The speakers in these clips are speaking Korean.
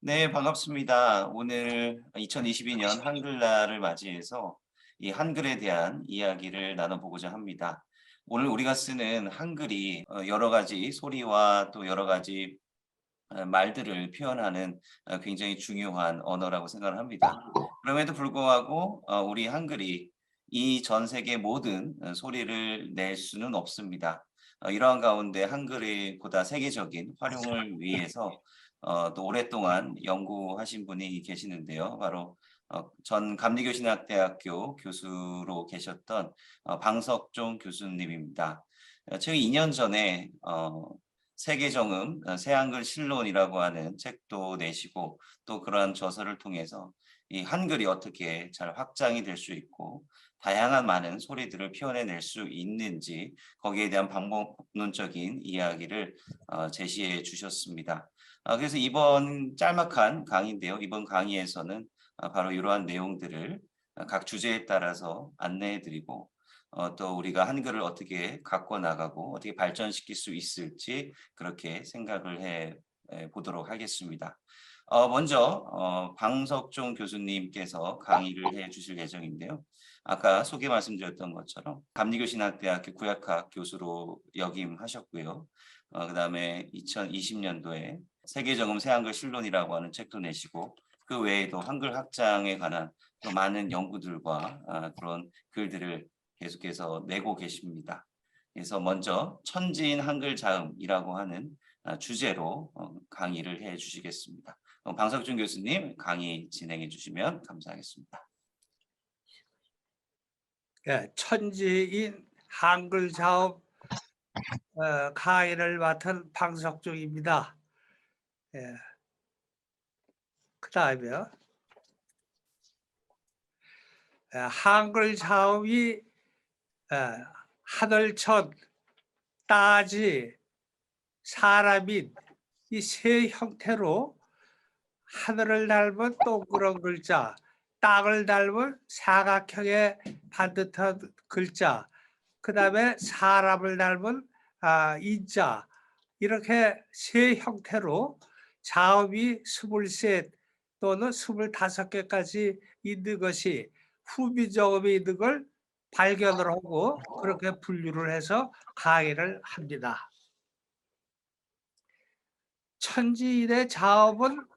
네, 반갑습니다. 오늘 2022년 한글날을 맞이해서 이 한글에 대한 이야기를 나눠보고자 합니다. 오늘 우리가 쓰는 한글이 여러 가지 소리와 또 여러 가지 말들을 표현하는 굉장히 중요한 언어라고 생각을 합니다. 그럼에도 불구하고 우리 한글이 이 전 세계 모든 소리를 낼 수는 없습니다. 이러한 가운데 한글의 보다 세계적인 활용을 위해서 또 오랫동안 연구하신 분이 계시는데요. 바로 전 감리교신학대학교 교수로 계셨던 방석종 교수님입니다. 최근 2년 전에 세계정음 새한글 실론이라고 하는 책도 내시고 또 그러한 저서를 통해서 이 한글이 어떻게 잘 확장이 될 수 있고 다양한 많은 소리들을 표현해낼 수 있는지 거기에 대한 방법론적인 이야기를 제시해 주셨습니다. 그래서 이번 짤막한 강의인데요. 이번 강의에서는 바로 이러한 내용들을 각 주제에 따라서 안내해 드리고 또 우리가 한글을 어떻게 갖고 나가고 어떻게 발전시킬 수 있을지 그렇게 생각을 해 보도록 하겠습니다. 먼저 방석종 교수님께서 강의를 해 주실 예정인데요. 아까 소개 말씀드렸던 것처럼 감리교신학대학교 구약학 교수로 역임하셨고요. 그다음에 2020년도에 세계정음 새한글 실론이라고 하는 책도 내시고 그 외에도 한글 확장에 관한 또 많은 연구들과 그런 글들을 계속해서 내고 계십니다. 그래서 먼저 천지인 한글 자음이라고 하는 주제로 강의를 해 주시겠습니다. 방석준 교수님 강의 진행해 주시면 감사하겠습니다. 예, 천지인 한글 자업 강의를 맡은 방석중입니다. 예, 그 다음에요. 한글 자업이 하늘천, 따지, 사람인 이 세 형태로 하늘을 닮은 동그란 글자, 땅을 닮은 사각형의 반듯한 글자, 그 다음에 사람을 닮은 인자, 이렇게 세 형태로 자음이 23 또는 25개까지 있는 것이 후미저음이 있는 걸 발견을 하고 그렇게 분류를 해서 강의를 합니다. 천지인의 자음은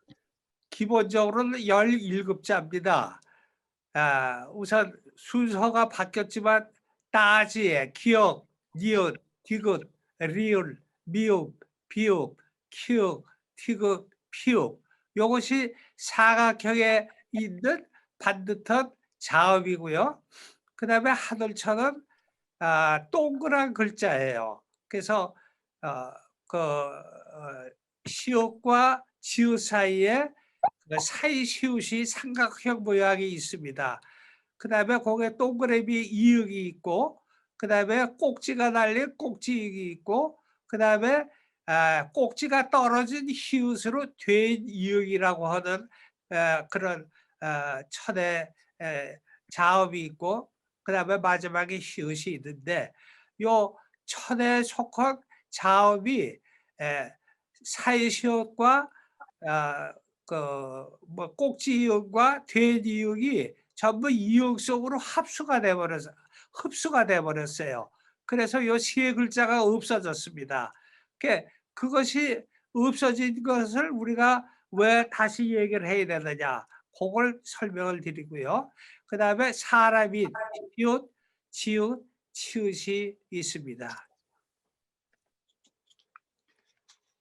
기본적으로는 17자입니다. 우선 순서가 바뀌었지만 따지에 기역, 니은, 디귿, 리을, 미음, 비읍, 키읔, 티귿, 피읍, 이것이 사각형에 있는 반듯한 자음이고요. 그 다음에 하늘천은 동그란 글자예요. 그래서 시옷과 지읒 사이에 사이 시옷이 삼각형 모양이 있습니다. 그 다음에 거기에 동그라미 이응이 있고, 그 다음에 꼭지가 달린 꼭지이응이 있고, 그 다음에 꼭지가 떨어진 히읗으로 된 이응이라고 하는 그런 천의 자음이 있고, 그 다음에 마지막에 히읗이 있는데, 요 천에 속한 자음이 사이 시옷과 꼭지 이응과 된 이응이 전부 이응 속으로 흡수가 돼 버렸어요. 그래서 요 세 글자가 없어졌습니다. 그것이 없어진 것을 우리가 왜 다시 얘기를 해야 되느냐, 그걸 설명을 드리고요. 그 다음에 사람이 이웃, 지읒, 치읓이 있습니다.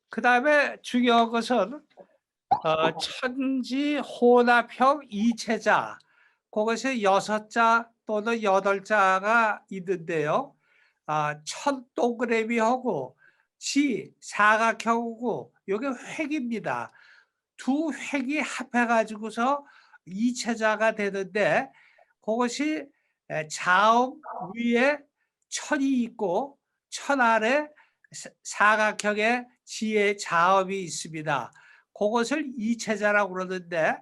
그 다음에 중요한 것은 천지 혼합형 이체자, 그것이 6자 또는 8자가 있는데요. 천 동그라미하고 지 사각형하고 이게 획입니다. 두 획이 합해가지고서 이체자가 되는데, 그것이 자음 위에 천이 있고 천 아래 사각형의 지의 자음이 있습니다. 그것을 이체자라고 그러는데,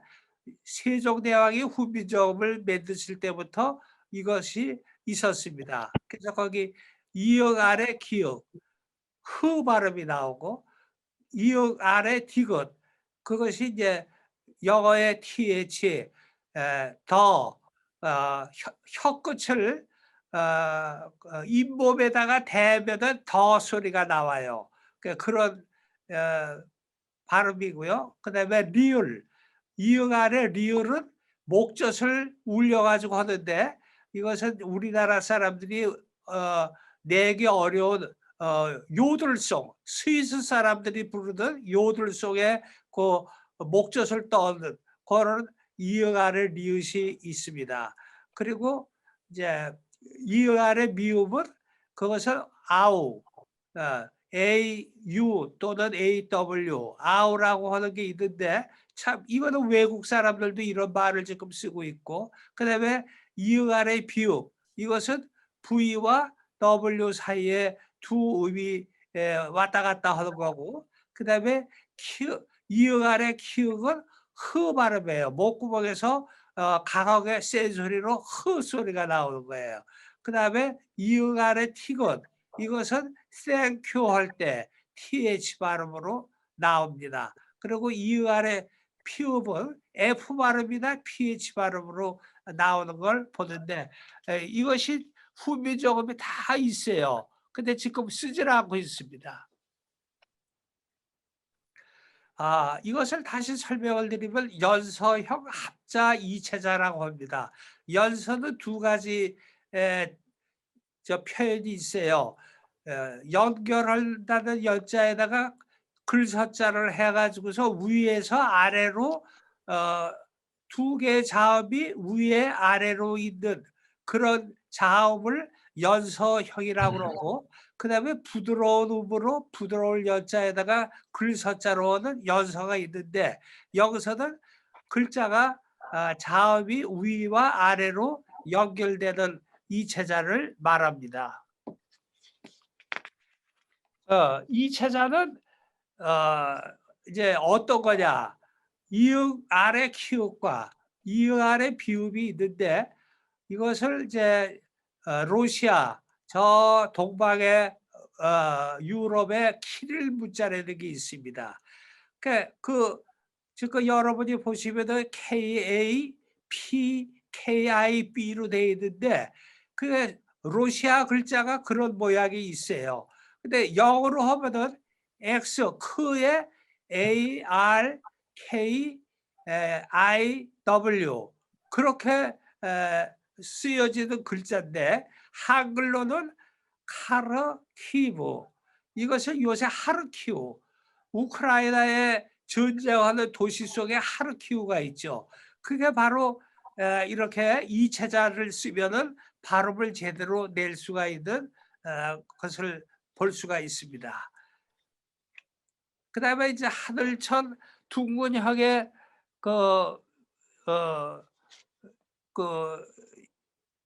세종대왕이 후미저음을 만드실 때부터 이것이 있었습니다. 그래서 거기 이응 아래 기역, 흐 발음이 나오고 이응 아래 디귿, 그것이 이제 영어의 th 더 혀 끝을 잇몸에다가 대면은 더 소리가 나와요. 그런 발음이고요. 그다음에 리을 이응 아래 리을은 목젖을 울려 가지고 하는데 이것은 우리나라 사람들이 내기 어려운 요들송 스위스 사람들이 부르는 요들송에 그 목젖을 떠는 그런 이응 아래 리을이 있습니다. 그리고 이제 이응 아래 미음은 그것은 아우 AU 또는 AW 아우라고 하는 게 있는데 참 이거는 외국 사람들도 이런 말을 지금 쓰고 있고 그다음에 이응 아래 비읍 이것은 V와 W 사이에 두 음이 왔다 갔다 하는 거고 그다음에 이응 아래 키읔은 흐 발음이에요. 목구멍에서 강하게 센 소리로 흐 소리가 나오는 거예요. 그다음에 이응 아래 티건 이것은 땡큐 할 때 th 발음으로 나옵니다. 그리고 이응 아래 피읍은 f 발음이나 ph 발음으로 나오는 걸 보는데 이것이 후미적음이 다 있어요. 근데 지금 쓰질 않고 있습니다. 이것을 다시 설명을 드리면 연서형 합자 이체자라고 합니다. 연서는 두 가지 표현이 있어요. 연결한다는 연자에다가 글서자를 해가지고서 위에서 아래로 두 개의 자음이 위에 아래로 있는 그런 자음을 연서형이라고 그러고 그다음에 부드러운 음으로 부드러운 연자에다가 글서자로 하는 연서가 있는데 여기서는 글자가 자음이 위와 아래로 연결되는 이체자를 말합니다. 이체자는 이제 어떤 거냐? 이응 아래 키읔과 이응 아래 비읍이 있는데 이것을 이제 러시아 저 동방의 유럽의 키릴 문자라는 게 있습니다. 지금 여러분이 보시면은 KAPKIB로 되어 있는데 그 러시아 글자가 그런 모양이 있어요. 근데 영어로 하면은 X 크의 ARKIW 그렇게 쓰여지는 글자인데 한글로는 카르키브 이것은 요새 하르키우 우크라이나에 전쟁하는 도시 속에 하르키우가 있죠. 그게 바로 이렇게 이체자를 쓰면은 발음을 제대로 낼 수가 있는 것을 볼 수가 있습니다. 그다음에 이제 하늘천 둥근형의 그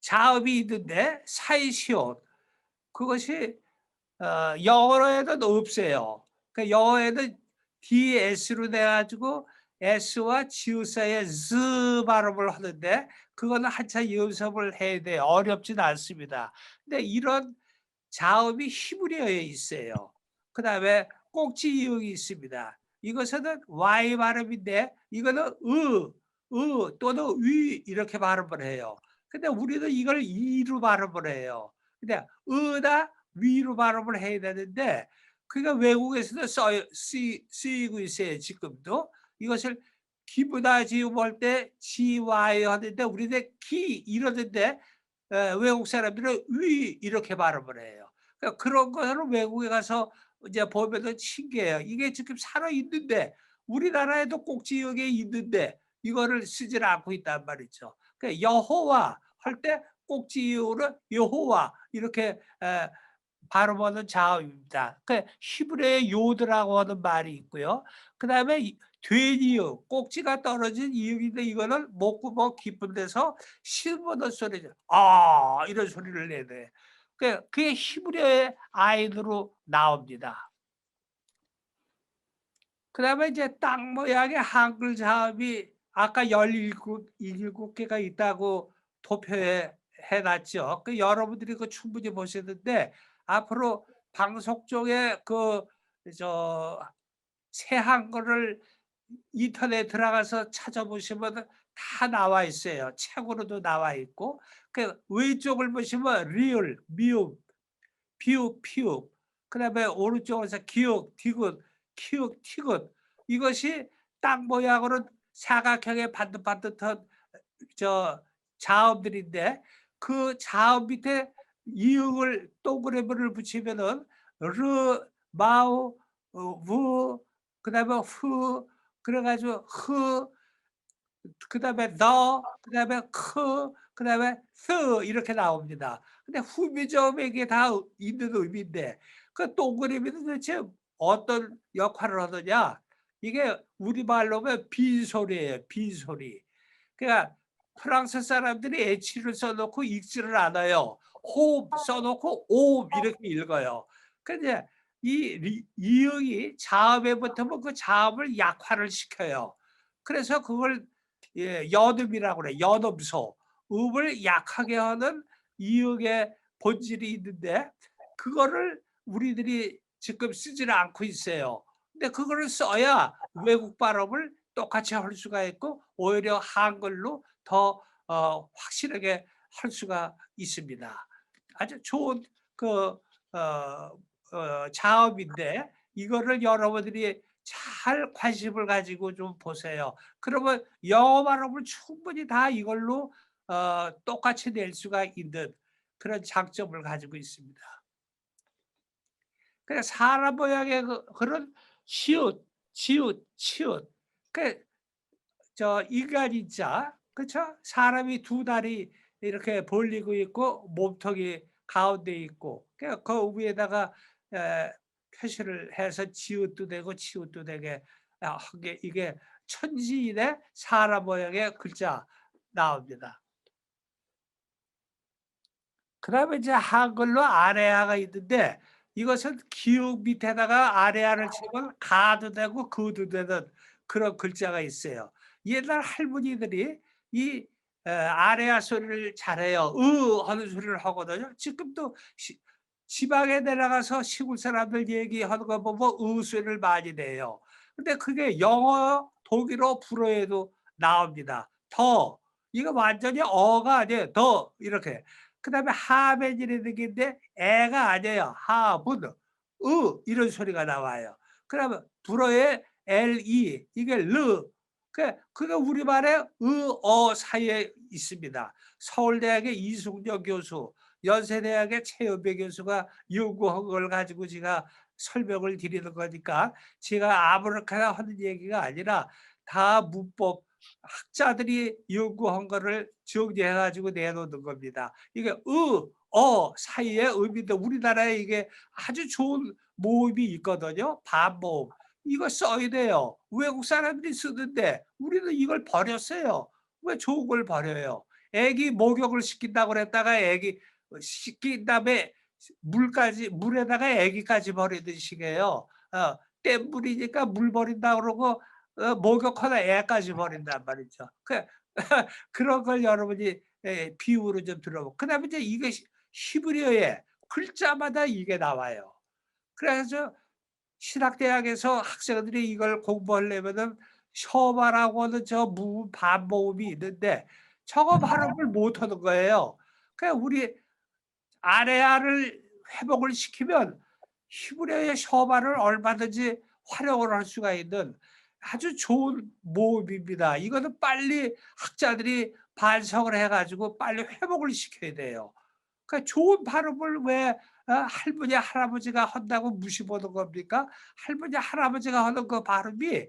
자음이 있는데 사이시옷 그것이 영어로에는 없어요. 그 영어에는 DS로 돼가지고 S와 G 사이에 Z 발음을 하는데 그거는 한참 연습을 해야 돼요. 어렵진 않습니다. 근데 이런 자음이 히브리어에 있어요. 그 다음에 꼭지 이응이 있습니다. 이것은 Y 발음인데 이거는 또는 위 이렇게 발음을 해요. 근데 우리는 이걸 이로 발음을 해요. 근데 으다 위로 발음을 해야 되는데 그가 외국에서도 쓰이고 있어요. 지금도 이것을 기부다 지음 할때 GY 하는데 우리는 기 이러는데 외국 사람들은 위 이렇게 발음을 해요. 그러니까 그런 거는 외국에 가서 이제 보면은 신기해요. 이게 지금 살아 있는데 우리나라에도 꼭지역에 있는데 이거를 쓰질 않고 있단 말이죠. 그러니까 여호와 할 때 꼭지역으로 여호와 이렇게 발음하는 자음입니다. 그 히브리어의 요드라고 하는 말이 있고요. 그다음에 되니읍 꼭지가 떨어진 이음인데 이거는 목구멍 깊은 데서 씹어는 소리죠. 이런 소리를 내네. 그게 히브리어의 아인으로 나옵니다. 그다음에 이제 땅 모양의 한글 자음이 아까 17개가 있다고 도표에 해놨죠. 여러분들이 충분히 보셨는데 앞으로 방송 쪽에 새 한글을 인터넷 들어가서 찾아보시면 다 나와 있어요. 책으로도 나와 있고. 그 왼쪽을 보시면 리을, 미음, 비읍, 피읍. 그다음에 오른쪽에서 기역, 디귿, 키읔, 티귿. 이것이 땅 모양으로 사각형의 반듯반듯한 저 자음들인데 그 자음 밑에 이응을 동그라미를 붙이면은 르, 마우, 우, 그다음에 후, 그래 가지고 흐, 그다음에 너, 그다음에 크, 그다음에 스 이렇게 나옵니다. 근데 후미점에 이게 다 있는 의미인데 그 동그라미는 도대체 어떤 역할을 하느냐? 이게 우리말로 하면 빈소리예요, 빈소리. 그러니까 프랑스 사람들이 H를 써 놓고 읽지를 않아요. 호흡 써 놓고 오흡 이렇게 읽어요. 근데 이 이응이 자음에 붙으면 그 자음을 약화를 시켜요. 그래서 그걸 연음이라고 그래. 연음소. 음을 약하게 하는 이응의 본질이 있는데 그거를 우리들이 지금 쓰지를 않고 있어요. 근데 그거를 써야 외국 발음을 똑같이 할 수가 있고 오히려 한글로 더 확실하게 할 수가 있습니다. 아주 좋은 그 자업인데 이거를 여러분들이 잘 관심을 가지고 좀 보세요. 그러면 영어 발음을 충분히 다 이걸로 똑같이 낼 수가 있는 그런 장점을 가지고 있습니다. 그냥 사람 모양의 그런 시옷, 지읒, 치읓. 저 인간인자, 그쵸? 사람이 두 다리 이렇게 벌리고 있고 몸통이 가운데 있고 그 위에다가 에, 표시를 해서 지읒도 되고 치읓도 되게 한 게 이게 천지인의 사람 모양의 글자 나옵니다. 그다음에 이제 한글로 아래아가 있는데 이것은 기역 밑에다가 아래아를 치면 가도 되고 그도 되는 그런 글자가 있어요. 옛날 할머니들이 이 아래아 소리를 잘해요. 으 하는 소리를 하거든요. 지금도 지방에 내려가서 시골 사람들 얘기하는 거 보면 으 소리를 많이 내요. 근데 그게 영어, 독일어, 불어에도 나옵니다. 더 이거 완전히 어가 아니에요. 더 이렇게. 그다음에 하벤이라는 게 있는데 애가 아니에요. 하분, 이런 소리가 나와요. 그러면 불어의 le 이게 르. 그게 우리말의 사이에 있습니다. 서울대학의 이승려 교수, 연세대학의 최연배 교수가 연구한 걸 가지고 제가 설명을 드리는 거니까 제가 아무렇게나 하는 얘기가 아니라 다 문법 학자들이 연구한 거를 정리해 가지고 내놓는 겁니다. 이게 사이에 의미도 우리나라에 이게 아주 좋은 모음이 있거든요. 반모음. 이거 써야 돼요. 외국 사람들이 쓰는데 우리는 이걸 버렸어요. 왜 좋은 걸 버려요? 애기 목욕을 시킨다고 그랬다가 애기 시킨 다음에 물에다가 애기까지 버리는 식이에요. 뗏물이니까 물 버린다 그러고 목욕하다 애까지 버린단 말이죠. 그런 걸 여러분이 비유로 좀 들어보고 그다음에 이제 이게 히브리어에 글자마다 이게 나와요. 그래서 신학대학에서 학생들이 이걸 공부하려면은 셔바라고 하는 저 반모음이 있는데 저거 발음을 못하는 거예요. 우리 아레아를 회복을 시키면 히브리어의 셔바를 얼마든지 활용을 할 수가 있는 아주 좋은 모음입니다. 이거는 빨리 학자들이 반성을 해 가지고 빨리 회복을 시켜야 돼요. 좋은 발음을 왜 할머니, 할아버지가 한다고 무시보는 겁니까? 할머니, 할아버지가 하는 그 발음이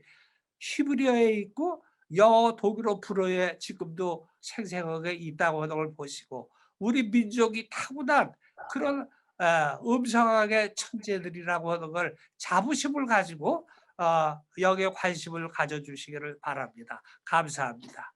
히브리어에 있고 영어, 독일어, 불어에 지금도 생생하게 있다고 하는 걸 보시고 우리 민족이 타고난 그런 음성학의 천재들이라고 하는 걸 자부심을 가지고 여기에 관심을 가져주시기를 바랍니다. 감사합니다.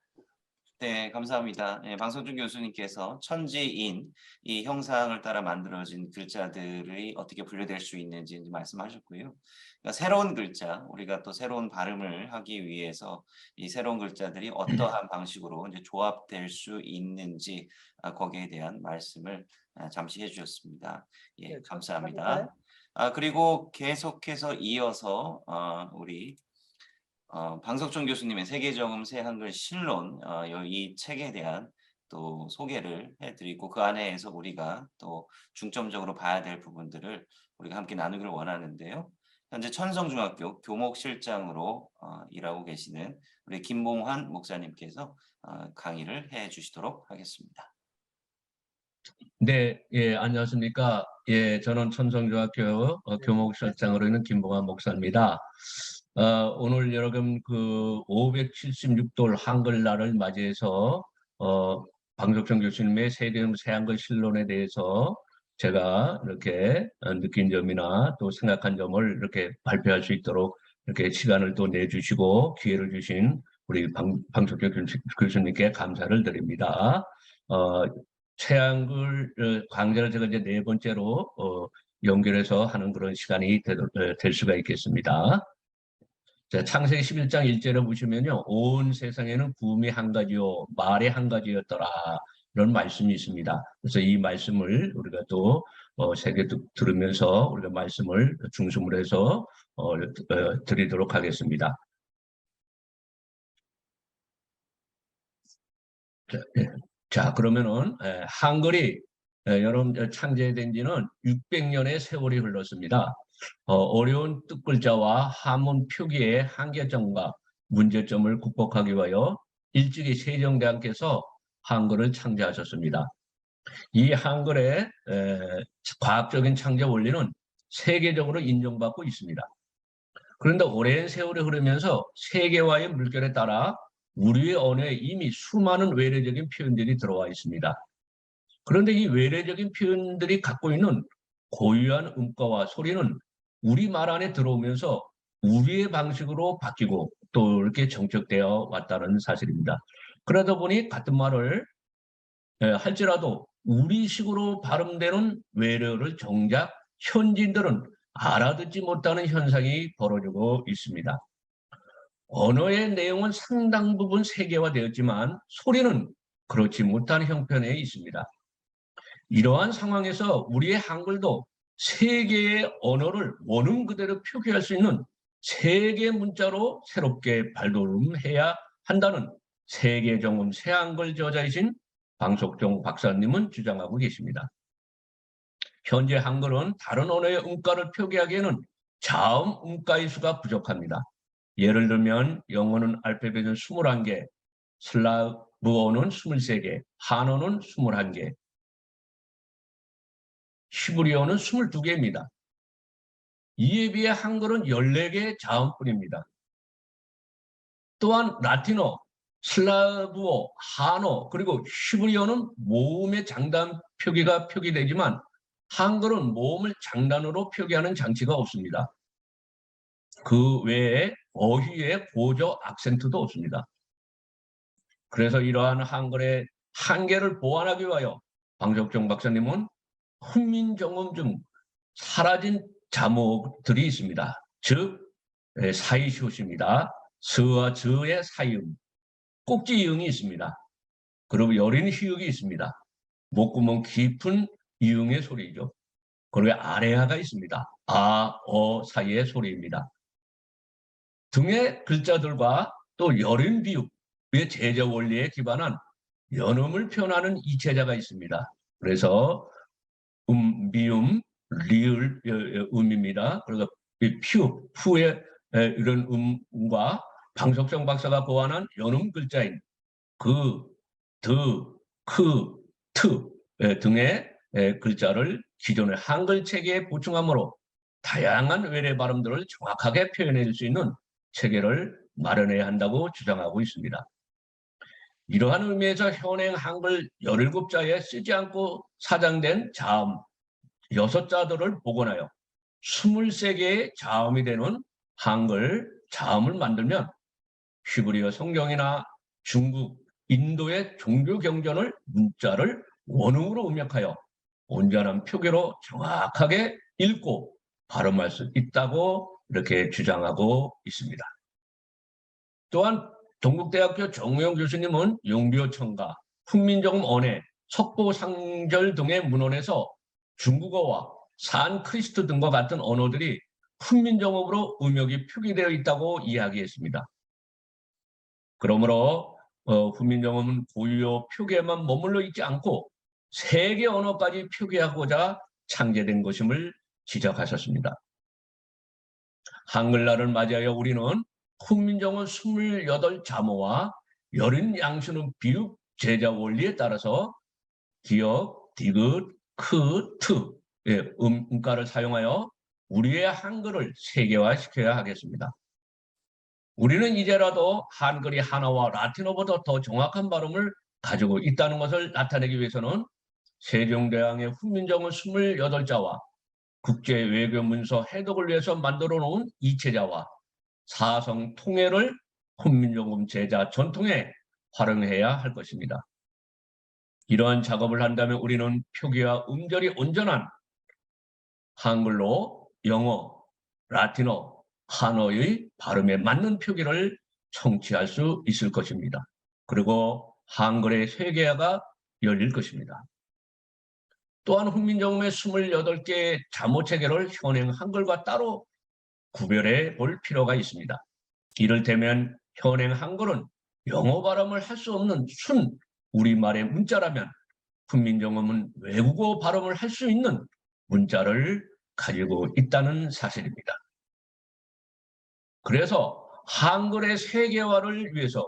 네, 감사합니다. 예, 방성준 교수님께서 천지인 이 형상을 따라 만들어진 글자들이 어떻게 분류될 수 있는지 이제 말씀하셨고요. 그러니까 새로운 글자, 우리가 또 새로운 발음을 하기 위해서 이 새로운 글자들이 어떠한 방식으로 이제 조합될 수 있는지 거기에 대한 말씀을 잠시 해주셨습니다. 예, 네, 감사합니다. 그리고 계속해서 이어서 우리 방석종 교수님의 세계정음 새 한글 실론 이 책에 대한 또 소개를 해드리고 그 안에서 우리가 또 중점적으로 봐야 될 부분들을 우리가 함께 나누기를 원하는데요. 현재 천성중학교 교목실장으로 일하고 계시는 우리 김봉환 목사님께서 강의를 해주시도록 하겠습니다. 네, 예, 안녕하십니까. 예, 저는 천성중학교 교목실장으로 있는 김봉환 목사입니다. 오늘 여러분 그 576돌 한글날을 맞이해서 방석정 교수님의 세계음 새한글 실론에 대해서 제가 이렇게 느낀 점이나 또 생각한 점을 이렇게 발표할 수 있도록 이렇게 시간을 또 내주시고 기회를 주신 우리 방석정 교수님께 감사를 드립니다. 새한글 강좌를 제가 이제 네 번째로 연결해서 하는 그런 시간이 될 수가 있겠습니다. 자, 창세기 11장 1절에 보시면요. 온 세상에는 구음이 한 가지요, 말이 한 가지였더라. 이런 말씀이 있습니다. 그래서 이 말씀을 우리가 또 새겨 들으면서 우리가 말씀을 중심으로 해서 드리도록 하겠습니다. 자, 그러면은 한글이 여러분 창제된 지는 600년의 세월이 흘렀습니다. 어려운 뜻글자와 한문 표기의 한계점과 문제점을 극복하기 위하여 일찍이 세종대왕께서 한글을 창제하셨습니다. 이 한글의 과학적인 창제 원리는 세계적으로 인정받고 있습니다. 그런데 오랜 세월이 흐르면서 세계화의 물결에 따라 우리의 언어에 이미 수많은 외래적인 표현들이 들어와 있습니다. 그런데 이 외래적인 표현들이 갖고 있는 고유한 음가와 소리는 우리말 안에 들어오면서 우리의 방식으로 바뀌고 또 이렇게 정착되어 왔다는 사실입니다. 그러다 보니 같은 말을 할지라도 우리식으로 발음되는 외래어를 정작 현지인들은 알아듣지 못하는 현상이 벌어지고 있습니다. 언어의 내용은 상당 부분 세계화되었지만 소리는 그렇지 못한 형편에 있습니다. 이러한 상황에서 우리의 한글도 세계의 언어를 원음 그대로 표기할 수 있는 세계 문자로 새롭게 발돋움해야 한다는 세계정음 새한글 저자이신 방석종 박사님은 주장하고 계십니다. 현재 한글은 다른 언어의 음가를 표기하기에는 자음 음가의 수가 부족합니다. 예를 들면 영어는 알파벳은 21개, 슬라브어는 23개, 한어는 21개, 히브리어는 22개입니다. 이에 비해 한글은 14개의 자음뿐입니다. 또한 라틴어, 슬라브어, 한어, 그리고 히브리어는 모음의 장단 표기가 표기되지만 한글은 모음을 장단으로 표기하는 장치가 없습니다. 그 외에 어휘의 보조 악센트도 없습니다. 그래서 이러한 한글의 한계를 보완하기 위하여 방석종 박사님은 훈민정음 중 사라진 자목들이 있습니다. 즉 사이시옷입니다. 스와 저의 사이음, 꼭지이응이 있습니다. 그리고 여린 희역이 있습니다. 목구멍 깊은 이응의 소리죠. 그리고 아래아가 있습니다. 아, 어 사이의 소리입니다. 등의 글자들과 또 여린 비읍의 제자 원리에 기반한 연음을 표현하는 이체자가 있습니다. 그래서 미음, 리을 음입니다. 그래서 퓨, 푸의 이런 음과 방석정 박사가 고안한 연음 글자인 그, 드, 크, 트 등의 글자를 기존의 한글 체계에 보충함으로 다양한 외래 발음들을 정확하게 표현해 수 있는 체계를 마련해야 한다고 주장하고 있습니다. 이러한 의미에서 현행 한글 17자에 쓰지 않고 사장된 자음 6자들을 복원하여 23개의 자음이 되는 한글 자음을 만들면 히브리어 성경이나 중국, 인도의 종교 경전을 문자를 원음으로 음역하여 온전한 표기로 정확하게 읽고 발음할 수 있다고 이렇게 주장하고 있습니다. 또한 동국대학교 정우영 교수님은 용비어천가, 훈민정음 언해, 석보상절 등의 문헌에서 중국어와 산크리스트 등과 같은 언어들이 훈민정음으로 음역이 표기되어 있다고 이야기했습니다. 그러므로 훈민정음은 고유어 표기에만 머물러 있지 않고 세계 언어까지 표기하고자 창제된 것임을 지적하셨습니다. 한글날을 맞이하여 우리는 훈민정음 28자모와 여린 양수는 비읍 제자 원리에 따라서 기역, 디귿, 크, 트 음가를 사용하여 우리의 한글을 세계화시켜야 하겠습니다. 우리는 이제라도 한글이 하나와 라틴어보다 더 정확한 발음을 가지고 있다는 것을 나타내기 위해서는 세종대왕의 훈민정음 28자와 국제외교문서 해독을 위해서 만들어 놓은 이체자와 사성 통해를 훈민정음 제자 전통에 활용해야 할 것입니다. 이러한 작업을 한다면 우리는 표기와 음절이 온전한 한글로 영어, 라틴어, 한어의 발음에 맞는 표기를 성취할 수 있을 것입니다. 그리고 한글의 세계화가 열릴 것입니다. 또한 훈민정음의 28개의 자모체계를 현행 한글과 따로 구별해 볼 필요가 있습니다. 이를테면 현행 한글은 영어 발음을 할 수 없는 순 우리말의 문자라면 훈민정음은 외국어 발음을 할 수 있는 문자를 가지고 있다는 사실입니다. 그래서 한글의 세계화를 위해서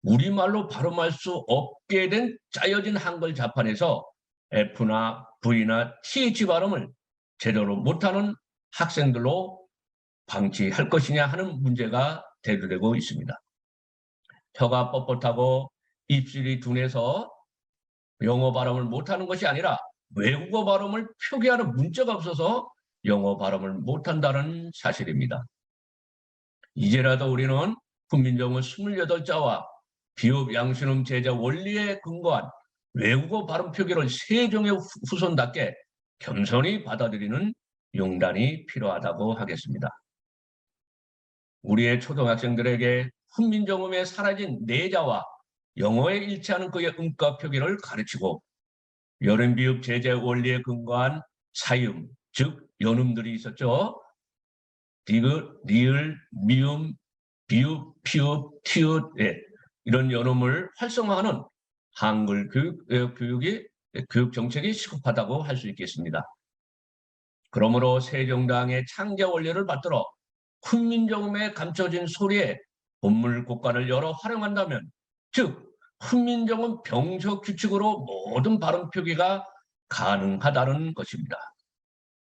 우리말로 발음할 수 없게 된 짜여진 한글 자판에서 F나 V나 TH 발음을 제대로 못하는 학생들로 방치할 것이냐 하는 문제가 대두되고 있습니다. 혀가 뻣뻣하고 입술이 둔해서 영어 발음을 못하는 것이 아니라 외국어 발음을 표기하는 문자가 없어서 영어 발음을 못한다는 사실입니다. 이제라도 우리는 훈민정음 28자와 비읍 양순음 제자 원리에 근거한 외국어 발음 표기를 세종의 후손답게 겸손히 받아들이는 용단이 필요하다고 하겠습니다. 우리의 초등학생들에게 훈민정음에 사라진 내자와 영어에 일치하는 그의 음가 표기를 가르치고 여름 비읍 제자 원리에 근거한 사음, 즉 연음들이 있었죠. 디귿, 리을, 미음, 비읍, 피읍, 티읕 이런 연음을 활성화하는 한글 교육 정책이 시급하다고 할 수 있겠습니다. 그러므로 세종대왕의 창제 원리를 받들어 훈민정음에 감춰진 소리의 본물 곡간을 열어 활용한다면, 즉 훈민정음 병석 규칙으로 모든 발음 표기가 가능하다는 것입니다.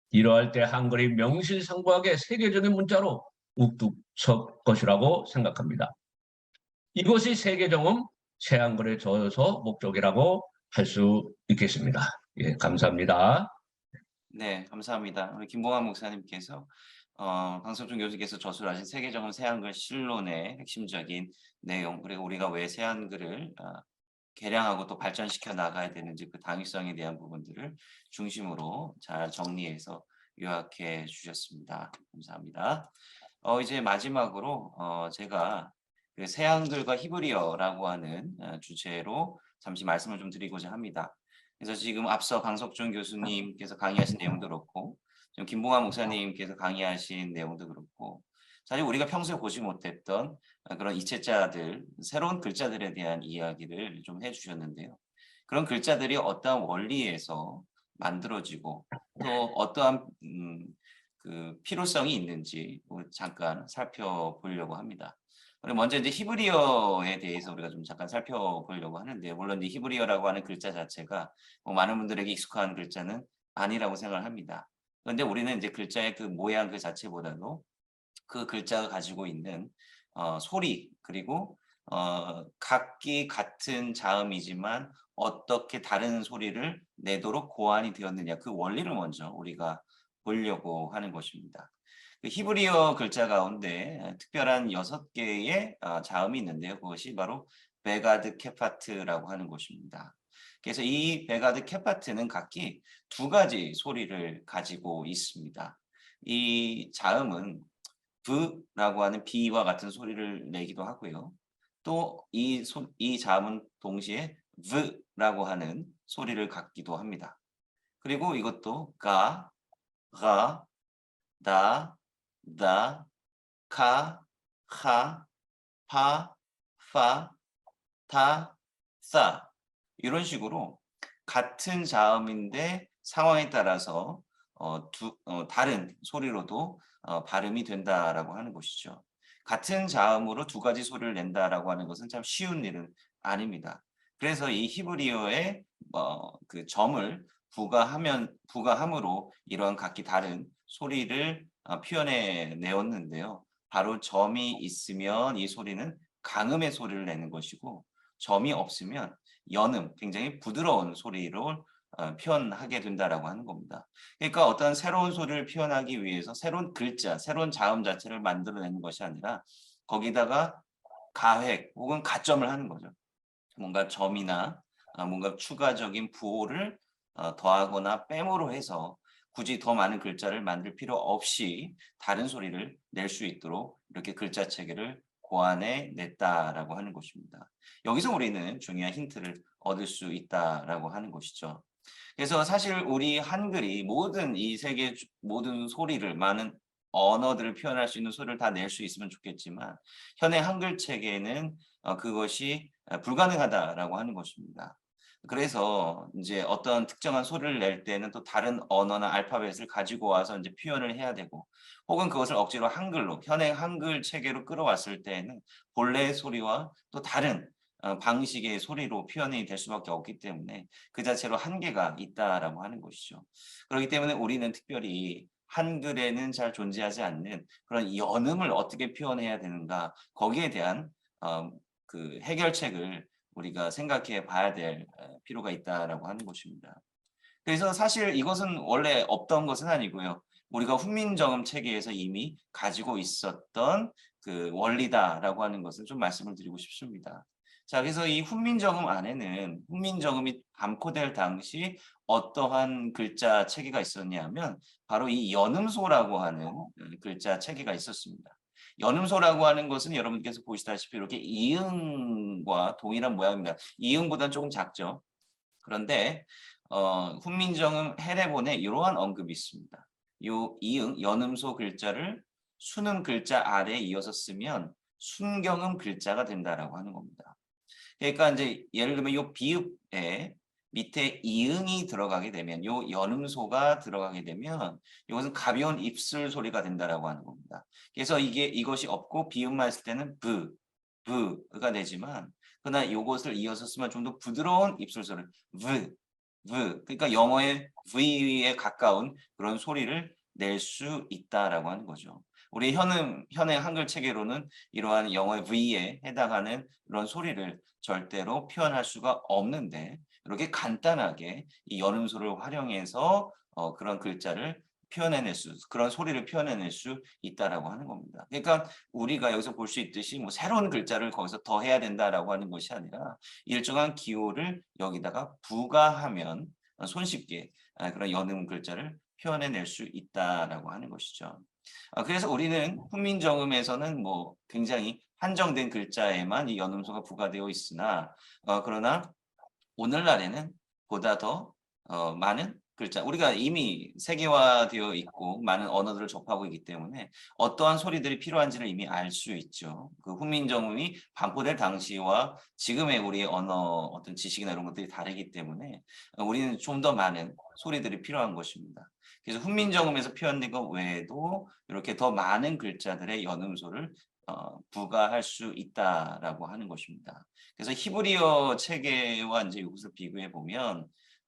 이러할 때 한글이 명실상부하게 세계적인 문자로 우뚝 설 것이라고 생각합니다. 이것이 세계정음 새한글의 저서 목적이라고 할 수 있겠습니다. 예, 감사합니다. 네, 감사합니다. 우리 김봉환 목사님께서 강석중 교수께서 저술하신 세계정음 새한글 실론의 핵심적인 내용, 그리고 우리가 왜 새한글을 개량하고 또 발전시켜 나가야 되는지 그 당위성에 대한 부분들을 중심으로 잘 정리해서 요약해 주셨습니다. 감사합니다. 이제 마지막으로 제가 그 새한글과 히브리어라고 하는 주제로 잠시 말씀을 좀 드리고자 합니다. 그래서 지금 앞서 강석준 교수님께서 강의하신 내용도 그렇고 지금 김봉환 목사님께서 강의하신 내용도 그렇고 사실 우리가 평소에 보지 못했던 그런 이체자들, 새로운 글자들에 대한 이야기를 좀 해주셨는데요. 그런 글자들이 어떠한 원리에서 만들어지고 또 어떠한 그 필요성이 있는지 잠깐 살펴보려고 합니다. 먼저 이제 히브리어에 대해서 우리가 좀 잠깐 살펴보려고 하는데, 물론 이 히브리어라고 하는 글자 자체가 많은 분들에게 익숙한 글자는 아니라고 생각을 합니다. 그런데 우리는 이제 글자의 그 모양 그 자체보다도 그 글자가 가지고 있는 소리, 그리고 각기 같은 자음이지만 어떻게 다른 소리를 내도록 고안이 되었느냐, 그 원리를 먼저 우리가 보려고 하는 것입니다. 그 히브리어 글자 가운데 특별한 6개의 자음이 있는데요. 그것이 바로 베가드 케파트라고 하는 것입니다. 그래서 이 베가드 케파트는 각기 2가지 소리를 가지고 있습니다. 이 자음은 브라고 하는 비와 같은 소리를 내기도 하고요. 또 이 자음은 동시에 v라고 하는 소리를 갖기도 합니다. 그리고 이것도 가, 가, 다, 다, 카, 하, 파, 파, 타, 싸 이런 식으로 같은 자음인데 상황에 따라서 다른 소리로도 발음이 된다라고 하는 것이죠. 같은 자음으로 두 가지 소리를 낸다라고 하는 것은 참 쉬운 일은 아닙니다. 그래서 이 히브리어의 그 점을 부가함으로 이러한 각기 다른 소리를 표현해 내었는데요. 바로 점이 있으면 이 소리는 강음의 소리를 내는 것이고 점이 없으면 연음, 굉장히 부드러운 소리로 표현하게 된다라고 하는 겁니다. 그러니까 어떤 새로운 소리를 표현하기 위해서 새로운 글자, 새로운 자음 자체를 만들어내는 것이 아니라 거기다가 가획 혹은 가점을 하는 거죠. 뭔가 점이나 뭔가 추가적인 부호를 더하거나 빼므로 해서 굳이 더 많은 글자를 만들 필요 없이 다른 소리를 낼 수 있도록 이렇게 글자 체계를 고안해 냈다라고 하는 것입니다. 여기서 우리는 중요한 힌트를 얻을 수 있다라고 하는 것이죠. 그래서 사실 우리 한글이 모든 이 세계 모든 소리를 많은 언어들을 표현할 수 있는 소리를 다 낼 수 있으면 좋겠지만 현재 한글 체계에는 그것이 불가능하다라고 하는 것입니다. 그래서 이제 어떤 특정한 소리를 낼 때는 또 다른 언어나 알파벳을 가지고 와서 이제 표현을 해야 되고 혹은 그것을 억지로 한글로 현행 한글 체계로 끌어왔을 때에는 본래의 소리와 또 다른 방식의 소리로 표현이 될 수밖에 없기 때문에 그 자체로 한계가 있다라고 하는 것이죠. 그렇기 때문에 우리는 특별히 한글에는 잘 존재하지 않는 그런 연음을 어떻게 표현해야 되는가 거기에 대한 그 해결책을 우리가 생각해 봐야 될 필요가 있다라고 하는 것입니다. 그래서 사실 이것은 원래 없던 것은 아니고요. 우리가 훈민정음 체계에서 이미 가지고 있었던 그 원리다라고 하는 것을 좀 말씀을 드리고 싶습니다. 자, 그래서 이 훈민정음 안에는 훈민정음이 반포될 당시 어떠한 글자 체계가 있었냐면 바로 이 연음소라고 하는 글자 체계가 있었습니다. 연음소라고 하는 것은 여러분께서 보시다시피 이렇게 이응과 동일한 모양입니다. 이응보다는 조금 작죠. 그런데 훈민정음 해례본에 이러한 언급이 있습니다. 요 이응 연음소 글자를 순음 글자 아래에 이어서 쓰면 순경음 글자가 된다라고 하는 겁니다. 그러니까 이제 예를 들면 요 비읍에 밑에 이응이 들어가게 되면 요 연음소가 들어가게 되면 이것은 가벼운 입술 소리가 된다라고 하는 겁니다. 그래서 이것이 없고 비읍만 했을 때는 브가 되지만 그러나 이것을 이어서 쓰면 좀 더 부드러운 입술 소리 그러니까 영어의 V에 가까운 그런 소리를 낼 수 있다라고 하는 거죠. 우리 현행 한글 체계로는 이러한 영어의 V에 해당하는 그런 소리를 절대로 표현할 수가 없는데 이렇게 간단하게 이 연음소를 활용해서 그런 글자를 그런 소리를 표현해낼 수 있다라고 하는 겁니다. 그러니까 우리가 여기서 볼 수 있듯이 뭐 새로운 글자를 거기서 더 해야 된다라고 하는 것이 아니라 일정한 기호를 여기다가 부가하면 손쉽게 그런 연음 글자를 표현해낼 수 있다라고 하는 것이죠. 그래서 우리는 훈민정음에서는 뭐 굉장히 한정된 글자에만 이 연음소가 부과되어 있으나 그러나 오늘날에는 보다 더 많은 글자 우리가 이미 세계화되어 있고 많은 언어들을 접하고 있기 때문에 어떠한 소리들이 필요한지를 이미 알 수 있죠. 그 훈민정음이 반포될 당시와 지금의 우리의 언어 어떤 지식이나 이런 것들이 다르기 때문에 우리는 좀 더 많은 소리들이 필요한 것입니다. 그래서 훈민정음에서 표현된 것 외에도 이렇게 더 많은 글자들의 연음소를 부과할 수 있다라고 하는 것입니다. 그래서 히브리어 체계와 이제 이것을 비교해 보면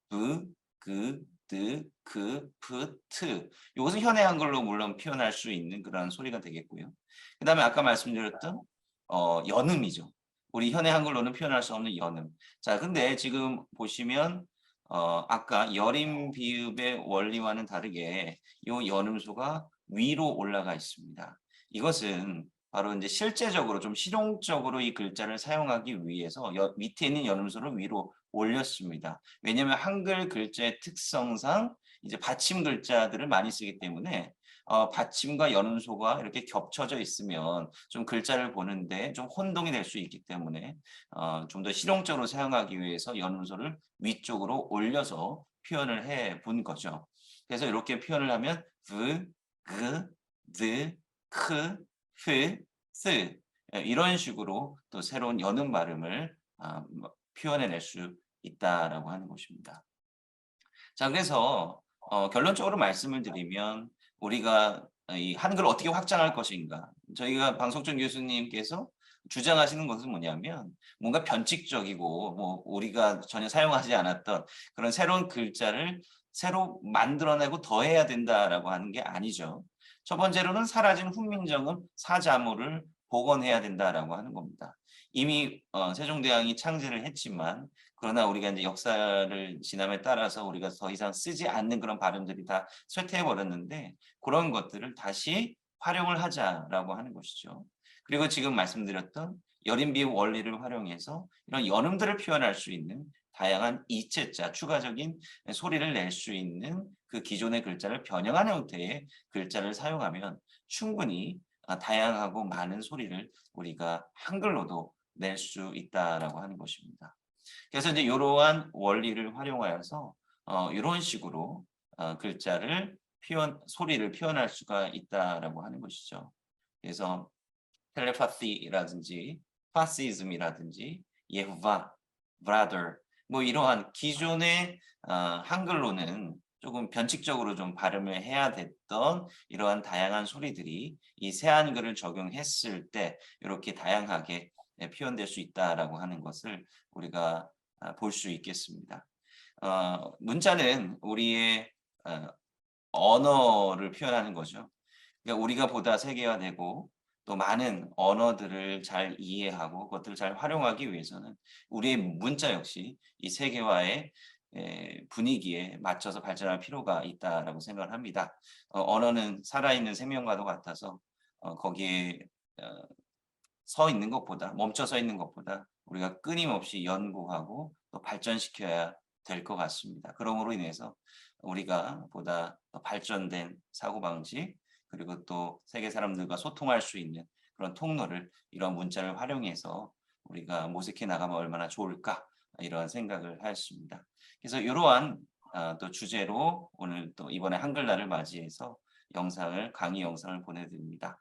브, 그, 드, 그, 프, 트 이것은 현해 한글로 물론 표현할 수 있는 그런 소리가 되겠고요. 그다음에 아까 말씀드렸던 연음이죠. 우리 현해 한글로는 표현할 수 없는 연음. 자, 근데 지금 보시면 아까 여림 비읍의 원리와는 다르게 이 연음소가 위로 올라가 있습니다. 이것은 바로 이제 실제적으로 좀 실용적으로 이 글자를 사용하기 위해서 밑에 있는 연음소를 위로 올렸습니다. 왜냐하면 한글 글자의 특성상 이제 받침 글자들을 많이 쓰기 때문에 받침과 연음소가 이렇게 겹쳐져 있으면 좀 글자를 보는데 좀 혼동이 될 수 있기 때문에 좀 더 실용적으로 사용하기 위해서 연음소를 위쪽으로 올려서 표현을 해 본 거죠. 그래서 이렇게 표현을 하면 브, 그, 드, 크, 프, 스 이런 식으로 또 새로운 여는 발음을 표현해낼 수 있다라고 하는 것입니다. 자, 그래서 결론적으로 말씀을 드리면 우리가 이 한글을 어떻게 확장할 것인가. 저희가 방석준 교수님께서 주장하시는 것은 뭐냐면 뭔가 변칙적이고 뭐 우리가 전혀 사용하지 않았던 그런 새로운 글자를 새로 만들어내고 더해야 된다라고 하는 게 아니죠. 첫 번째로는 사라진 훈민정음 사자모를 복원해야 된다라고 하는 겁니다. 이미 세종대왕이 창제를 했지만 그러나 우리가 이제 역사를 지남에 따라서 우리가 더 이상 쓰지 않는 그런 발음들이 다 쇠퇴해 버렸는데 그런 것들을 다시 활용을 하자라고 하는 것이죠. 그리고 지금 말씀드렸던 여림비읍 원리를 활용해서 이런 연음들을 표현할 수 있는 다양한 이체자, 추가적인 소리를 낼 수 있는 그 기존의 글자를 변형한 형태의 글자를 사용하면 충분히 다양하고 많은 소리를 우리가 한글로도 낼 수 있다라고 하는 것입니다. 그래서 이제 이러한 원리를 활용하여서 이런 식으로 글자를 소리를 표현할 수가 있다라고 하는 것이죠. 그래서 텔레파시라든지 파시즘이라든지 예호바, 브라더 뭐 이러한 기존의 한글로는 조금 변칙적으로 좀 발음을 해야 됐던 이러한 다양한 소리들이 이 새한글을 적용했을 때 이렇게 다양하게 표현될 수 있다라고 하는 것을 우리가 볼 수 있겠습니다. 문자는 우리의 언어를 표현하는 거죠. 그러니까 우리가 보다 세계화되고 또 많은 언어들을 잘 이해하고 그것들을 잘 활용하기 위해서는 우리의 문자 역시 이 세계화의 분위기에 맞춰서 발전할 필요가 있다라고 생각을 합니다. 언어는 살아있는 생명과도 같아서 거기에 서 있는 것보다 멈춰 서 있는 것보다 우리가 끊임없이 연구하고 또 발전시켜야 될 것 같습니다. 그러므로 인해서 우리가 보다 더 발전된 사고방식 그리고 또 세계 사람들과 소통할 수 있는 그런 통로를 이런 문자를 활용해서 우리가 모색해 나가면 얼마나 좋을까 이런 생각을 하였습니다. 그래서 이러한 또 주제로 오늘 또 이번에 한글날을 맞이해서 강의 영상을 보내드립니다.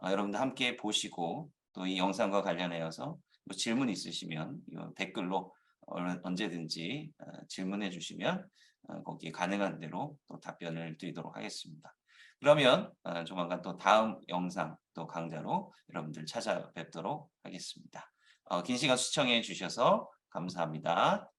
여러분들 함께 보시고 또 이 영상과 관련하여서 뭐 질문 있으시면 댓글로 언제든지 질문해 주시면 거기에 가능한 대로 또 답변을 드리도록 하겠습니다. 그러면 조만간 또 다음 영상 또 강좌로 여러분들 찾아뵙도록 하겠습니다. 긴 시간 시청해 주셔서 감사합니다.